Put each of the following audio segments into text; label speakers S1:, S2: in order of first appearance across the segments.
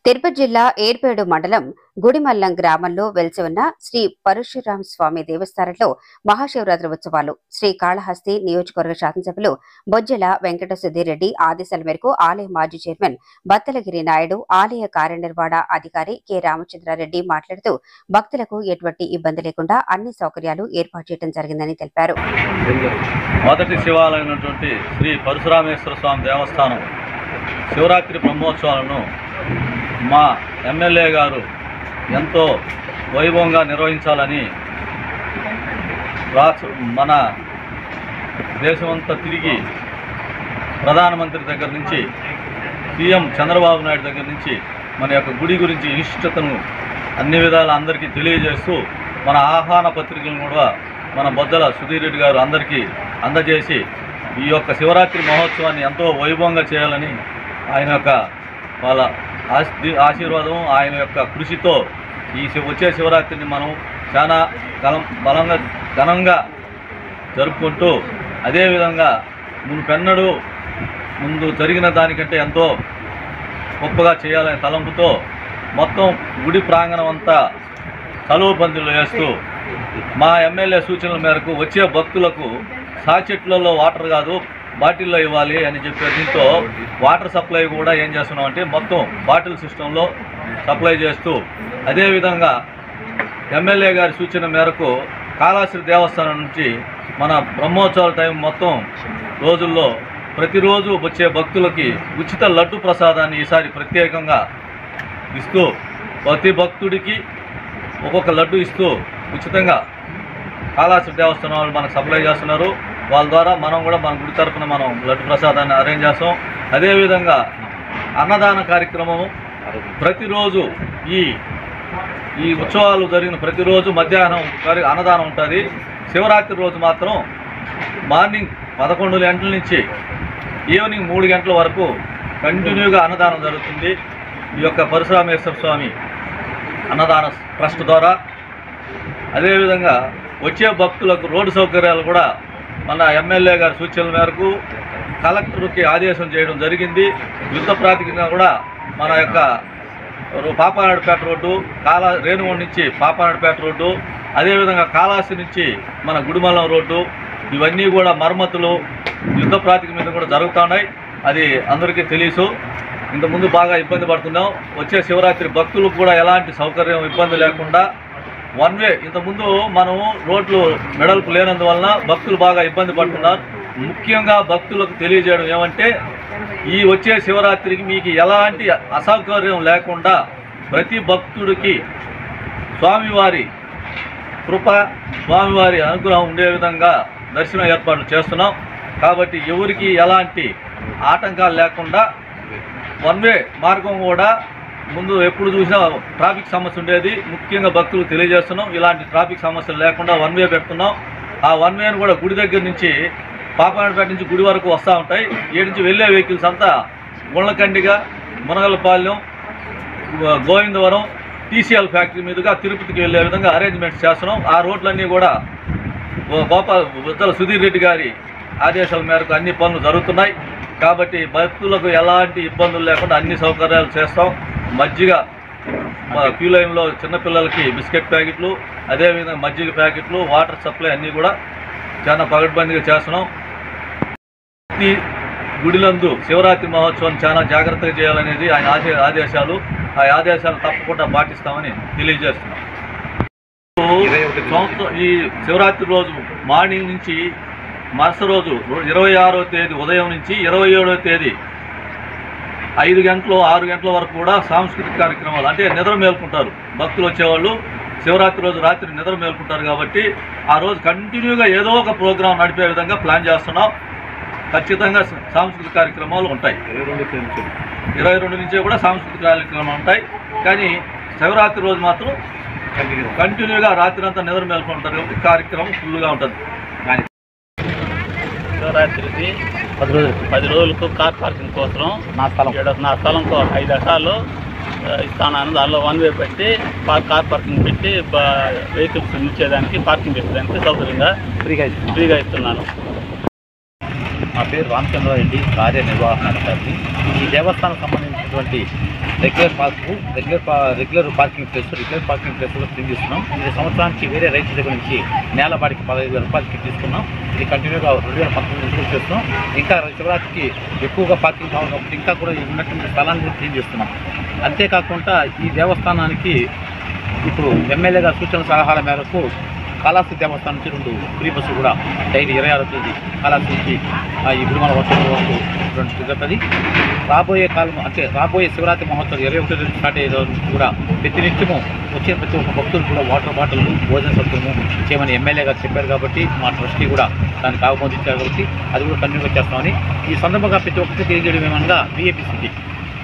S1: తిరుపతి జిల్లా ఏర్పేడు మండలం గుడిమల్లం గ్రామంలో వెలిసి ఉన్న శ్రీ పరశురామ స్వామి దేవస్థానంలో మహాశివరాత్రి ఉత్సవాలు శ్రీకాళహస్తి నియోజకవర్గ శాసనసభ్యులు బొజ్జల వెంకట సుధీరెడ్డి ఆదేశాల మేరకు ఆలయ మాజీ చైర్మన్ బత్తలగిరి నాయుడు ఆలయ కార్యనిర్వహణ అధికారి కె రామచంద్రారెడ్డి మాట్లాడుతూ భక్తులకు ఎటువంటి ఇబ్బంది లేకుండా అన్ని సౌకర్యాలు ఏర్పాటు చేయడం జరిగిందని తెలిపారు.
S2: మొదటి శివాలయమైనటువంటి శ్రీ పరశురామేశ్వర స్వామి దేవస్థానం శివరాత్రి బ్రహ్మోత్సవాలను మా ఎమ్మెల్యే గారు ఎంతో వైభవంగా నిర్వహించాలని మన దేశమంతా తిరిగి ప్రధానమంత్రి దగ్గర నుంచి సీఎం చంద్రబాబు నాయుడు దగ్గర నుంచి మన యొక్క గుడి గురించి ఇష్టతను అన్ని విధాల అందరికీ తెలియజేస్తూ మన ఆహ్వాన పత్రికలను కూడా మన బొజ్జల సుధీర్ రెడ్డి గారు అందరికీ అందజేసి ఈ యొక్క శివరాత్రి మహోత్సవాన్ని ఎంతో వైభవంగా చేయాలని ఆయన యొక్క వాళ్ళ ఆశీర్వాదం ఆయన యొక్క కృషితో ఈ వచ్చే శివరాత్రిని మనం చాలా ఘనంగా జరుపుకుంటూ అదేవిధంగా మునుపెన్నడూ ముందు జరిగిన దానికంటే ఎంతో గొప్పగా చేయాలనే తలంపుతో మొత్తం గుడి ప్రాంగణం అంతా కలువ పందిళ్ళు వేస్తూ మా ఎమ్మెల్యే సూచనల మేరకు వచ్చే భక్తులకు సాచెట్లలో వాటర్ కాదు బాటిల్లో ఇవ్వాలి అని చెప్పే దీంతో వాటర్ సప్లై కూడా ఏం చేస్తున్నాం అంటే మొత్తం బాటిల్ సిస్టంలో సప్లై చేస్తూ అదేవిధంగా ఎమ్మెల్యే గారి సూచన మేరకు కాళహస్తి దేవస్థానం నుంచి మన బ్రహ్మోత్సవాల టైం మొత్తం రోజుల్లో ప్రతిరోజు వచ్చే భక్తులకి ఉచిత లడ్డు ప్రసాదాన్ని ఈసారి ప్రత్యేకంగా ఇస్తూ ప్రతి భక్తుడికి ఒక్కొక్క లడ్డు ఇస్తూ ఉచితంగా కాళహస్తి దేవస్థానం వాళ్ళు మనకు సప్లై చేస్తున్నారు. వాళ్ళ ద్వారా మనం కూడా మన గుడి తరఫున మనం లడ్డు ప్రసాదాన్ని అరేంజ్ చేస్తాం. అదేవిధంగా అన్నదాన కార్యక్రమం ప్రతిరోజు ఈ ఉత్సవాలు జరిగిన ప్రతిరోజు మధ్యాహ్నం అన్నదానం ఉంటుంది. శివరాత్రి రోజు మాత్రం మార్నింగ్ 11 గంటల నుంచి ఈవినింగ్ 3 గంటల వరకు కంటిన్యూగా అన్నదానం జరుగుతుంది. ఈ యొక్క పరశురామేశ్వర స్వామి అన్నదాన ట్రస్ట్ ద్వారా. అదేవిధంగా వచ్చే భక్తులకు రోడ్డు సౌకర్యాలు కూడా మన ఎమ్మెల్యే గారి సూచనల మేరకు కలెక్టర్కి ఆదేశం చేయడం జరిగింది. యుద్ధ ప్రాతిపదికన కూడా మన యొక్క పాపానాయుడుపేట రోడ్డు రేణుగుంట నుంచి పాపానాయుడుపేట రోడ్డు అదేవిధంగా కాళహస్తి నుంచి మన గుడిమల్లం రోడ్డు ఇవన్నీ కూడా మరమ్మతులు యుద్ధ ప్రాతిపదిక మీద కూడా జరుగుతున్నాయి. అది అందరికీ తెలుసు. ఇంతకుముందు బాగా ఇబ్బంది పడుతున్నాం. వచ్చే శివరాత్రి భక్తులకు కూడా ఎలాంటి సౌకర్యం ఇబ్బంది లేకుండా వన్ వే ఇంతకుముందు మనం రోడ్లు మెడల్పు లేనందువలన భక్తులు బాగా ఇబ్బంది పడుతున్నారు. ముఖ్యంగా భక్తులకు తెలియజేయడం ఏమంటే ఈ వచ్చే శివరాత్రికి మీకు ఎలాంటి అసౌకర్యం లేకుండా ప్రతి భక్తుడికి స్వామివారి కృప స్వామివారి అనుగ్రహం ఉండే విధంగా దర్శనం ఏర్పాట్లు చేస్తున్నాం. కాబట్టి ఎవరికి ఎలాంటి ఆటంకాలు లేకుండా వన్ వే మార్గం కూడా ముందు ఎప్పుడు చూసినా ట్రాఫిక్ సమస్య ఉండేది. ముఖ్యంగా భక్తులు తెలియజేస్తున్నాం ఇలాంటి ట్రాఫిక్ సమస్యలు లేకుండా వన్ వే పెడుతున్నాం. ఆ వన్ వేను కూడా గుడి దగ్గర నుంచి పాపానాయుడుపేట నుంచి గుడి వరకు వస్తూ ఉంటాయి. ఏడు నుంచి వెళ్ళే వెహికల్స్ అంతా గుళ్ళకండిగా మునగలపాలెం గోవిందవరం టీసీఎల్ ఫ్యాక్టరీ మీదుగా తిరుపతికి వెళ్ళే విధంగా అరేంజ్మెంట్స్ చేస్తున్నాం. ఆ రోడ్లన్నీ కూడా బొజ్జల సుధీర్ రెడ్డి గారి ఆదేశాల మేరకు అన్ని పనులు జరుగుతున్నాయి. కాబట్టి భక్తులకు ఎలాంటి ఇబ్బందులు లేకుండా అన్ని సౌకర్యాలు చేస్తాం. మజ్జిగ క్యూ లైన్లో చిన్నపిల్లలకి బిస్కెట్ ప్యాకెట్లు అదేవిధంగా మజ్జిగ ప్యాకెట్లు వాటర్ సప్లై అన్నీ కూడా చాలా పగడ్బందీగా చేస్తున్నాం. ఈ గుడిలందు శివరాత్రి మహోత్సవాన్ని చాలా జాగ్రత్తగా చేయాలనేది ఆయన ఆదేశాలు. ఆ ఆదేశాలు తప్పకుండా పాటిస్తామని తెలియజేస్తున్నాం. ఈ శివరాత్రి రోజు మార్నింగ్ నుంచి మరుసటి రోజు 26వ తేదీ ఉదయం నుంచి 27వ తేదీ 5 గంటలు 6 గంటల వరకు కూడా సాంస్కృతిక కార్యక్రమాలు అంటే నిద్ర మేల్కుంటారు. భక్తులు వచ్చేవాళ్ళు శివరాత్రి రోజు రాత్రి నిద్ర మేల్కుంటారు. కాబట్టి ఆ రోజు కంటిన్యూగా ఏదో ఒక ప్రోగ్రాం నడిపే విధంగా ప్లాన్ చేస్తున్నాం. ఖచ్చితంగా సాంస్కృతిక కార్యక్రమాలు ఉంటాయి. 22 నుంచి కూడా సాంస్కృతిక కార్యక్రమాలు ఉంటాయి. కానీ శివరాత్రి రోజు మాత్రం కంటిన్యూగా రాత్రి అంతా నిద్ర మేల్కుంటారు కాబట్టి కార్యక్రమం ఫుల్గా ఉంటుంది.
S3: శివరాత్రికి 10 రోజులకు కార్ పార్కింగ్ కోసం నా స్థలంతో 5 ఎకరాలు ఇస్తాను. దానిలో వన్ వే పెట్టి కార్ పార్కింగ్ పెట్టి వెహికల్స్ నిలిచేదానికి పార్కింగ్ చేసేదానికి సౌకర్యంగా ఫ్రీగా ఇస్తున్నాను.
S4: పేరు రామచంద్రారెడ్డి, కార్యనిర్వహణాధికారి. ఈ దేవస్థానం సంబంధించినటువంటి రెగ్యులర్ పార్కింగ్ ప్లేస్లో క్లీన్ చేస్తున్నాం. ఇది సంవత్సరానికి వేరే రైతుల దగ్గర నుంచి నేల బాడికి 15,000 రూపాయలకి తీసుకున్నాం. ఇది కంటిన్యూగా 2019 నుంచి చేస్తున్నాం. ఇంకా శివరాత్రికి ఎక్కువగా పార్కింగ్ కావాలి కాబట్టి ఇంకా కూడా ఉన్నటువంటి స్థలాన్ని క్లీన్ చేస్తున్నాం. అంతేకాకుండా ఈ దేవస్థానానికి ఇప్పుడు ఎమ్మెల్యే గారి సూచన సలహాల మేరకు కాళహస్తి దేవస్థానం నుంచి 2 ఫ్రీ బస్సులు కూడా డైలీ 26వ తేదీ కాళహస్తి నుంచి ఈ గుడిమల వరకు జరుగుతుంది. రాబోయే శివరాత్రి మహోత్సవం 21వ తేదీ స్టార్ట్ అయ్యే నుంచి కూడా ప్రతినిత్యము వచ్చిన ప్రతి ఒక్క భక్తులు కూడా వాటర్ బాటిల్, భోజన సత్వము చేయమని ఎమ్మెల్యే గారు చెప్పారు కాబట్టి మా ట్రస్టీ కూడా దానికి ఆమోదించారు కాబట్టి అది కూడా కంటిన్యూగా చేస్తామని ఈ సందర్భంగా ప్రతి ఒక్కరికి తెలియజేయడం ఏమనగా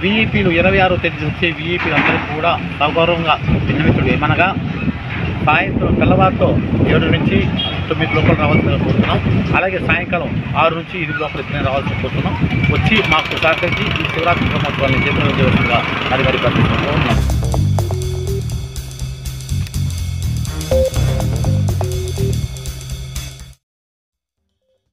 S4: వీఐపీలు 26వ తేదీ వచ్చే వీఐపీలు అందరికీ కూడా సౌకర్యంగా విన్నవించడం ఏమనగా సాయంత్రం తెల్లవారుతో 7 నుంచి 9 లోపల రావాల్సిన కోరుతున్నాం. అలాగే సాయంకాలం 6 నుంచి 8 లోపల రావాల్సిన కోరుతున్నాం. వచ్చి మాకు సహకరించి ఈ శివరాత్రి బ్రహ్మోత్సవాన్ని జయప్రదం చేయవలసిందిగా మరి ప్రార్థిస్తున్నాం.